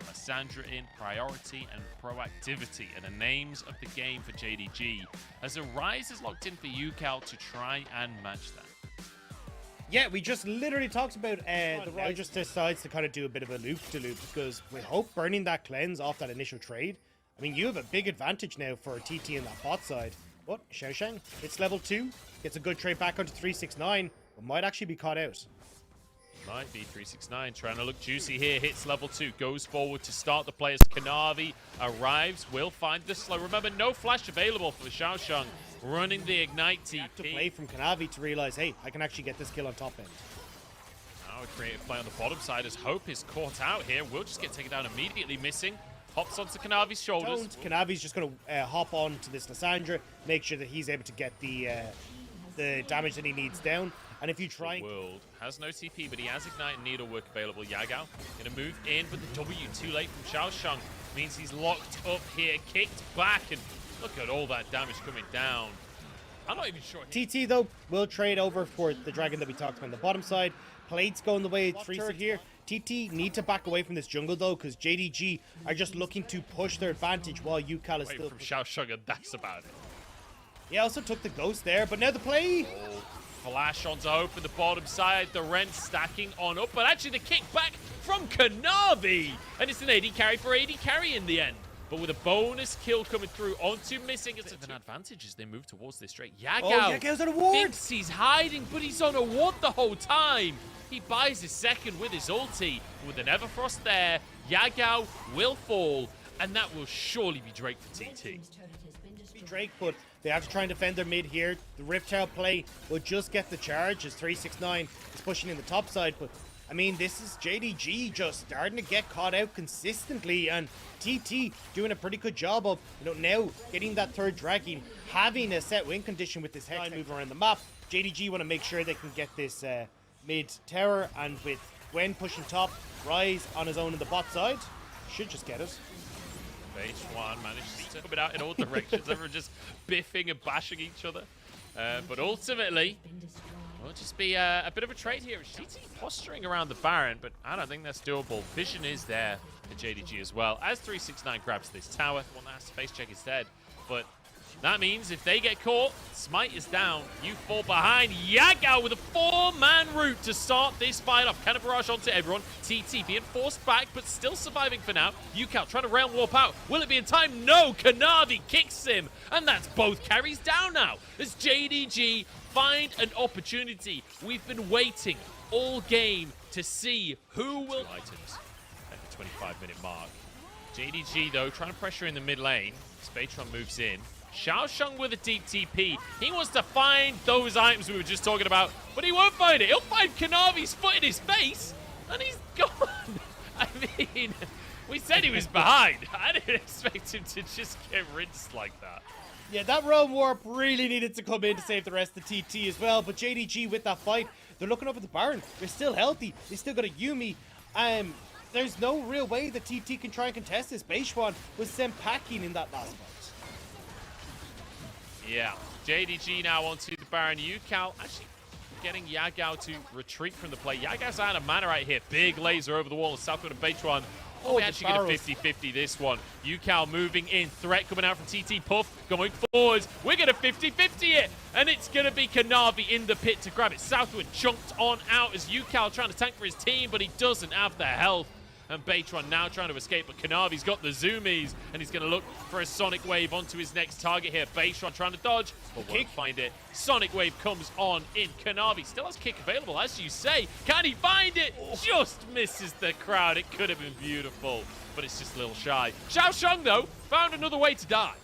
Lissandra in, priority and proactivity are the names of the game for JDG, as a Rise is locked in for UCal to try and match that. Yeah, we just literally talked about the Rise just decides to kind of do a bit of a loop-to-loop because we hope burning that cleanse off that initial trade. I mean, you have a big advantage now for TT in that bot side. What? Xiaoshang? It's level 2. Gets a good trade back onto 369, but might actually be caught out. Might be 369 trying to look juicy here. Hits level 2, goes forward to start the play as Kanavi arrives. Will find the slow. Remember, no flash available for Xiaoshang. Running the Ignite TP. To play from Kanavi to realize, hey, I can actually get this kill on top end. Now a creative play on the bottom side as Hope is caught out here. Will just get taken down immediately, missing. Hops onto Kanavi's shoulders. Kanavi's just going to hop on to this Lissandra, make sure that he's able to get the damage that he needs down. And if you try... World has no TP, but he has Ignite and Needlework available. Yagao going to move in, but the W too late from Xiaoshang means he's locked up here, kicked back, and look at all that damage coming down. I'm not even sure. TT, though, will trade over for the dragon that we talked about on the bottom side. Plates going the way of 3 here. TT need to back away from this jungle, though, because JDG are just looking to push their advantage while UCal is still... from Xiaoshang, and that's about it. He also took the ghost there, but now the play... Oh, flash onto Hope in the bottom side. The Ren stacking on up, but actually the kick back from Kanavi. And it's an AD carry for AD carry in the end. But with a bonus kill coming through onto missing, it's an advantage as they move towards this straight. Yagao's on a ward! Thinks he's hiding, but he's on a ward the whole time. He buys his second with his ulti. With an Everfrost there, Yagao will fall, and that will surely be Drake for TT. Drake, but they have to try and defend their mid here. The Rift Tower play will just get the charge as 369 is pushing in the top side, but I mean, this is JDG just starting to get caught out consistently, and TT doing a pretty good job of, now getting that third dragon, having a set win condition with this hex moving around the map. JDG want to make sure they can get this mid tower, and with Gwen pushing top, Rise on his own in the bot side, should just get it. H1 managed to come out in all directions. Everyone just biffing and bashing each other. But ultimately, it'll just be a bit of a trade here. TT posturing around the Baron, but I don't think that's doable. Vision is there for JDG as well. As 369 grabs this tower, one that has to face check instead. But that means if they get caught, Smite is down. You fall behind. Yagao with a 4-man route to start this fight off. Cannon barrage onto everyone. TT being forced back, but still surviving for now. UCal trying to realm warp out. Will it be in time? No! Kanavi kicks him. And that's both carries down now. As JDG find an opportunity. We've been waiting all game to see who will... Items at the 25-minute mark. JDG, though, trying to pressure in the mid lane. Spatron moves in. Xiaoshang with a deep TP. He wants to find those items we were just talking about, but he won't find it. He'll find Kanavi's foot in his face, and he's gone. I mean, we said he was behind. I didn't expect him to just get rinsed like that. Yeah, that realm warp really needed to come in to save the rest of TT as well, but JDG with that fight, they're looking up at the Baron. They're still healthy. They still got a Yuumi. There's no real way that TT can try and contest this. Beishwan was sent packing in that last fight. Yeah, JDG now onto the Baron. UCal actually getting Yagao to retreat from the play. Yagao's out of mana right here. Big laser over the wall of Southwood and Beitwan. Oh, we actually get a 50-50 this one. UCal moving in. Threat coming out from TT. Puff going forwards. We're going to 50-50 it. And it's going to be Kanavi in the pit to grab it. Southwood chunked on out as UCal trying to tank for his team, but he doesn't have the health. And Beitron now trying to escape, but Kanavi's got the zoomies, and he's going to look for a Sonic Wave onto his next target here. Beitron trying to dodge, but won't find it. Sonic Wave comes on in. Kanavi still has kick available, as you say. Can he find it? Just misses the crowd. It could have been beautiful, but it's just a little shy. Xiaoshang, though, found another way to die.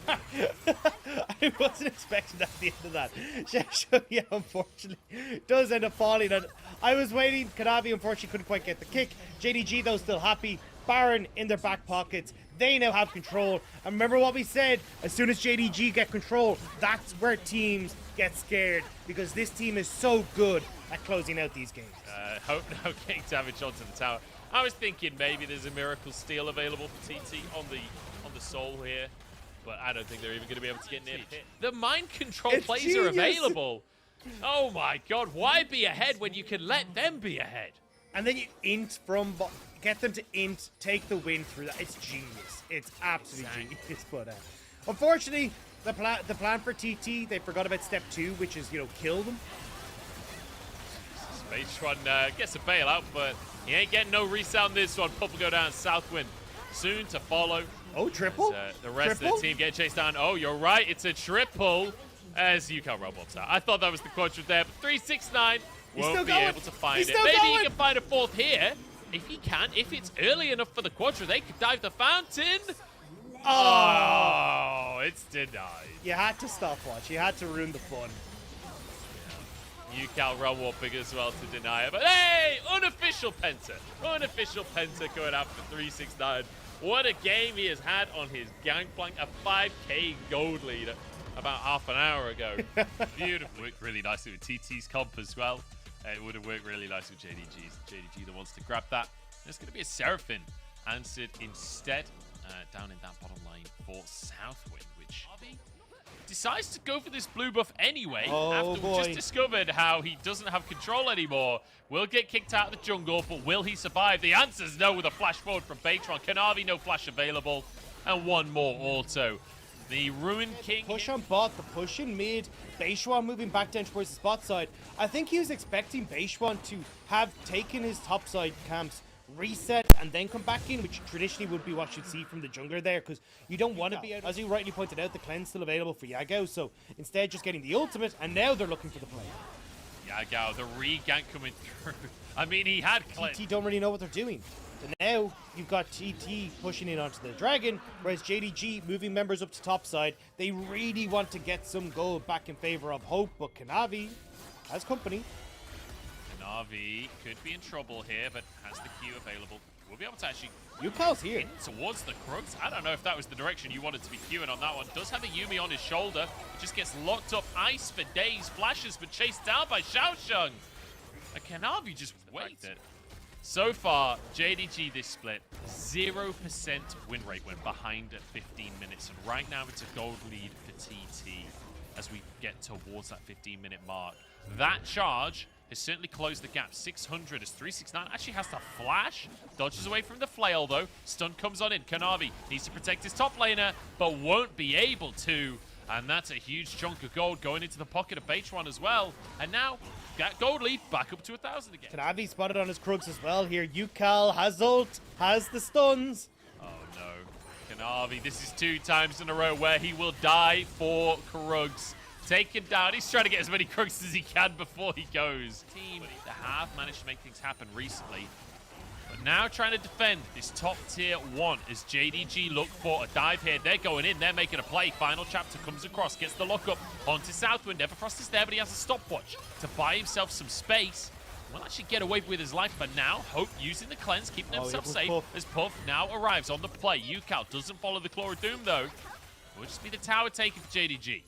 I wasn't expecting that at the end of that. Xiaoshang, yeah, unfortunately, does end up falling. And I was waiting. Kanavi, unfortunately, couldn't quite get the kick. JDG, though, still happy. Baron in their back pockets. They now have control. And remember what we said, as soon as JDG get control, that's where teams get scared, because this team is so good at closing out these games. Hope now getting damage onto the tower. I was thinking maybe there's a miracle steal available for TT on the soul here, but I don't think they're even going to be able to get near pit. The mind control plays are available. Oh my god, why be ahead when you can let them be ahead? And then you int from get them to int, take the win through that. It's genius. It's absolutely genius. But unfortunately, the plan for TT, they forgot about step 2, which is, kill them. H1 gets a bailout, but he ain't getting no resound this one. Pup will go down Southwind soon to follow. Oh, triple? The rest of the team get chased down. Oh, you're right. It's a triple as UCal robots out. I thought that was the quadrant there, but 369 won't be able to find it. Maybe he can find a fourth here. If he can, if it's early enough for the quadra, they could dive the fountain. Oh, it's denied. You had to stopwatch. You had to ruin the fun. UCal run warping as well to deny it. But hey, unofficial Penta. Unofficial Penta going after 369. What a game he has had on his gangplank. A 5k gold lead about half an hour ago. Beautiful. Worked really nicely with TT's comp as well. It would have worked really nicely with JDG's. JDG that wants to grab that. There's going to be a Seraphim answered instead down in that bottom lane for Southwind, which decides to go for this blue buff anyway after we just discovered how he doesn't have control anymore. Will get kicked out of the jungle, but will he survive? The answer is no with a flash forward from Baytron. Kanavi, no flash available, and one more auto. The Ruin King. Push on bot, the push in mid. Beishwan moving back down towards the spot side. I think he was expecting Beishwan to have taken his top side camps, reset, and then come back in, which traditionally would be what you'd see from the jungler there, because you don't want to be out. As you rightly pointed out, the cleanse still available for Yagao, so instead just getting the ultimate, and now they're looking for the play. Yagao, the re-gank coming through. I mean, he had cleanse. TT don't really know what they're doing. So now you've got TT pushing in onto the dragon, whereas JDG moving members up to top side. They really want to get some gold back in favor of Hope, but Kanavi has company. Kanavi could be in trouble here, but has the Q available. We'll be able to actually Yukal's here towards the Crux. I don't know if that was the direction you wanted to be queuing on that one. Does have a Yumi on his shoulder. Just gets locked up. Ice for days. Flashes, but chased down by Xiaosheng. And Kanavi just waited. So far, JDG this split, 0% win rate when behind at 15 minutes. And right now it's a gold lead for TT as we get towards that 15-minute mark. That charge has certainly closed the gap. 600 as 369 actually has to flash. Dodges away from the flail though. Stun comes on in. Kanavi needs to protect his top laner, but won't be able to. And that's a huge chunk of gold going into the pocket of Baytron as well. And now, that gold lead back up to 1,000 again. Kanavi spotted on his Krugs as well here. Yukal has ult, has the stuns. Oh no. Kanavi, this is 2 times in a row where he will die for Krugs. Taken down. He's trying to get as many Krugs as he can before he goes. Team that have managed to make things happen recently. But now trying to defend this top tier 1 as JDG look for a dive here. They're going in. They're making a play. Final chapter comes across. Gets the lock up onto Southwind. Everfrost is there, but he has a stopwatch to buy himself some space. Will actually get away with his life, but now Hope using the cleanse, keeping himself safe Puff. As Puff now arrives on the play. Yukal doesn't follow the Claw of Doom, though. It will just be the tower taken for JDG.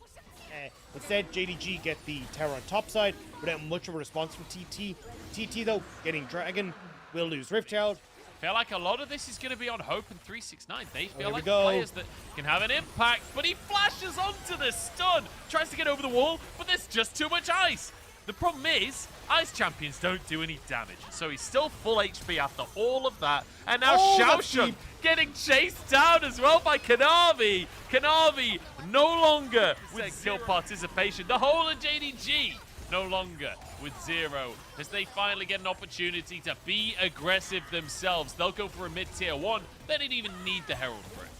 Instead, JDG get the tower on top side without much of a response from TT. TT, though, getting Dragon, will lose Rift out. I feel like a lot of this is going to be on Hope and 369. They feel like players that can have an impact, but he flashes onto the stun. Tries to get over the wall, but there's just too much ice. The problem is, ice champions don't do any damage, so he's still full HP after all of that. And now Xiaosheng getting chased down as well by Kanavi. Kanavi no longer with kill participation. The whole of JDG no longer with 0 as they finally get an opportunity to be aggressive themselves. They'll go for a mid-tier 1. They didn't even need the Herald for it.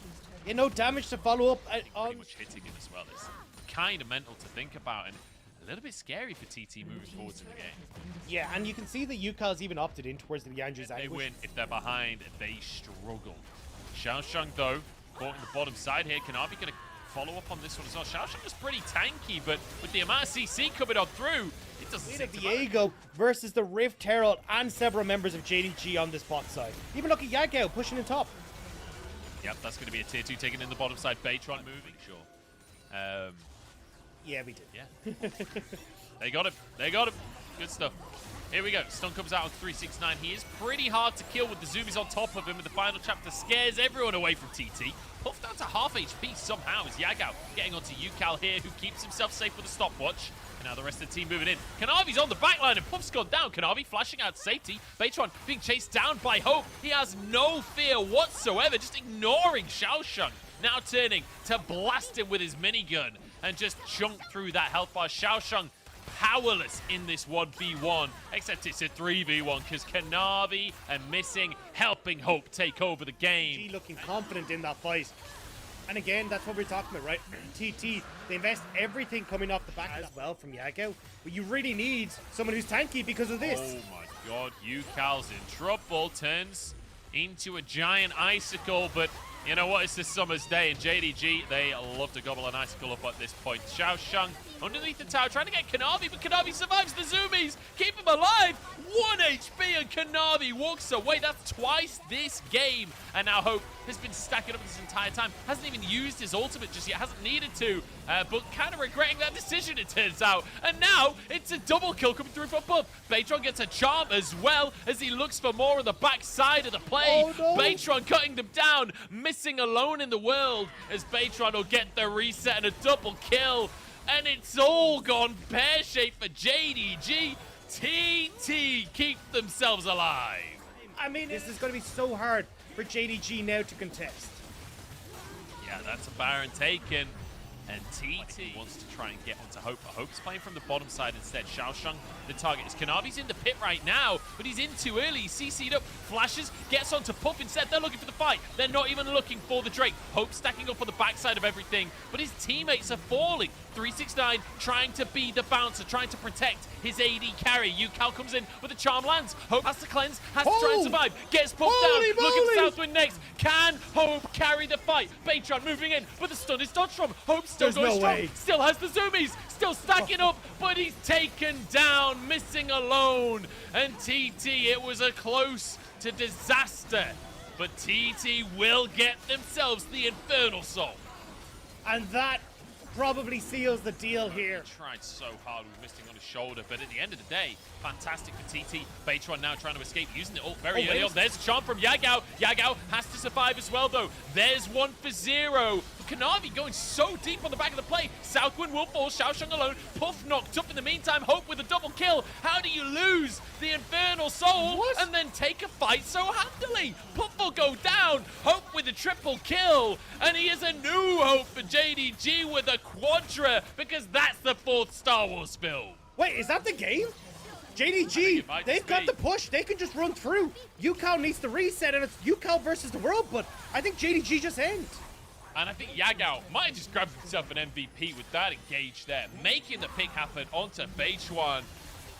Yeah, no damage to follow up on. Pretty much hitting him as well. It's kind of mental to think about and a little bit scary for TT moving forward in the game. Yeah, and you can see that Yukal's even opted in towards the Yandra's They anguish. win. If they're behind, they struggle. Xiaosheng, though, caught in the bottom side here. Kanavi going to follow up on this one as well. Xiaosheng is pretty tanky, but with the amount of CC coming on through, it doesn't seem to Diego versus the Rift Herald and several members of JDG on this bot side. Even look at Yagao pushing in top. Yep, that's going to be a tier 2 taken in the bottom side. Baytron moving, sure. Yeah, we did. Yeah. They got him. They got him. Good stuff. Here we go. Stun comes out on 369. He is pretty hard to kill with the zoomies on top of him, and the final chapter scares everyone away from TT. Puffed down to half HP somehow is Yagao getting onto Yukal here, who keeps himself safe with a stopwatch. Now the rest of the team moving in. Kanavi's on the backline and Puff's gone down. Kanavi flashing out safety. Baytron being chased down by Hope. He has no fear whatsoever, just ignoring Xiaosheng. Now turning to blast him with his minigun and just chunk through that health bar. Xiaosheng powerless in this 1v1, except it's a 3v1 because Kanavi and Missing helping Hope take over the game. Looking confident in that fight. And again, that's what we're talking about, right? TT, they invest everything coming off the back as well from Yagao. But you really need someone who's tanky because of this. Oh my god, Yukal's in trouble. Turns into a giant icicle, but you know what? It's the summer's day, and JDG, they love to gobble an icicle up at this point. Xiaosheng underneath the tower, trying to get Kanavi, but Kanavi survives the zoomies. Keep him alive. 1 HP, and Kanavi walks away. That's twice this game. And now Hope has been stacking up this entire time. Hasn't even used his ultimate just yet. Hasn't needed to, but kind of regretting that decision, it turns out. And now it's a double kill coming through for Puff. Baytron gets a charm as well as he looks for more on the back side of the play. Oh, no. Baytron cutting them down. Missing alone in the world as Baytron will get the reset and a double kill. And it's all gone pear-shaped for JDG. TT keep themselves alive. I mean, this is going to be so hard for JDG now to contest. Yeah, that's a Baron taken. And TT wants to try and get onto Hope, but Hope's playing from the bottom side instead. Xiaosheng, the target is Kanavi's in the pit right now, but he's in too early. He's CC'd up, flashes, gets onto Puff instead. They're looking for the fight. They're not even looking for the Drake. Hope stacking up on the backside of everything, but his teammates are falling. 369 trying to be the bouncer, trying to protect his AD carry. Yukal comes in with a charm, lands. Hope has to cleanse, has to try and survive. Gets Puff down, looking for Southwind next. Can Hope carry the fight? Baytron moving in, but the stun is dodged from. Hope still going strong, still has the zoomies, still stacking up, but he's taken down, Missing alone. And TT, it was a close to disaster, but TT will get themselves the Infernal Soul. And that probably seals the deal here. Tried so hard with Missing on his shoulder, but at the end of the day, fantastic for TT. Baytron now trying to escape, using it all very early on. There's a charm from Yagao. Yagao has to survive as well, though. There's 1 for 0. Kanavi going so deep on the back of the play. Southwind will fall, Xiaosheng alone. Puff knocked up in the meantime. Hope with a double kill. How do you lose the Infernal Soul and then take a fight so handily? Puff will go down. Hope with a triple kill. And he is a new hope for JDG with a quadra, because that's the 4th Star Wars film. Wait, is that the game? JDG, they've got the push. They can just run through. Yukal needs to reset, and it's Yukal versus the world, but I think JDG just ends. And I think Yagao might have just grabbed himself an MVP with that engage there, making the pick happen onto Baytron.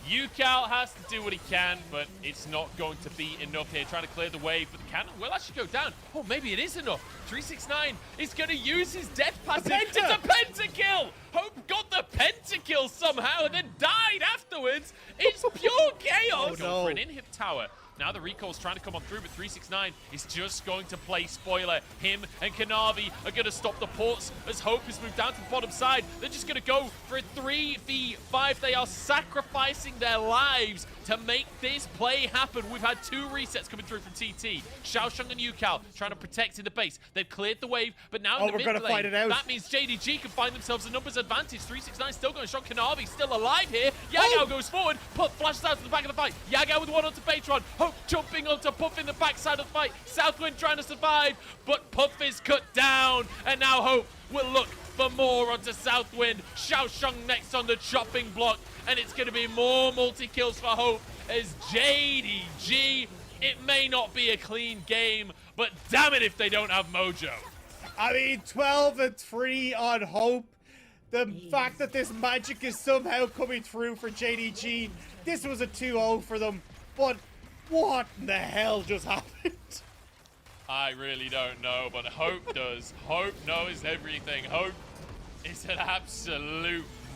Yukal has to do what he can, but it's not going to be enough here. Trying to clear the wave, but the cannon will actually go down. Oh, maybe it is enough. 369 is going to use his death passive. It's a pentakill! Hope got the pentakill somehow and then died afterwards. It's pure chaos. Oh, no. For an inhib tower. Now the recall's trying to come on through, but 369 is just going to play spoiler. Him and Kanavi are going to stop the ports as Hope has moved down to the bottom side. They're just going to go for a 3v5. They are sacrificing their lives to make this play happen. We've had 2 resets coming through from TT. Xiaosheng and Yukal trying to protect in the base. They've cleared the wave, but now in the mid lane, fight it out. that means JDG can find themselves a numbers advantage. 369 still going strong. Kanavi still alive here. Yagao goes forward. Puff flashes out to the back of the fight. Yagao with 1 onto Baytron. Hope jumping onto Puff in the backside of the fight. Southwind trying to survive, but Puff is cut down. And now Hope will look for more onto Southwind. Xiaosheng next on the chopping block. And it's going to be more multi-kills for Hope as JDG. It may not be a clean game, but damn it if they don't have mojo. I mean, 12-3 on Hope. The fact that this magic is somehow coming through for JDG. This was a 2-0 for them, but what in the hell just happened? I really don't know, but Hope does. Hope knows everything. Hope is an absolute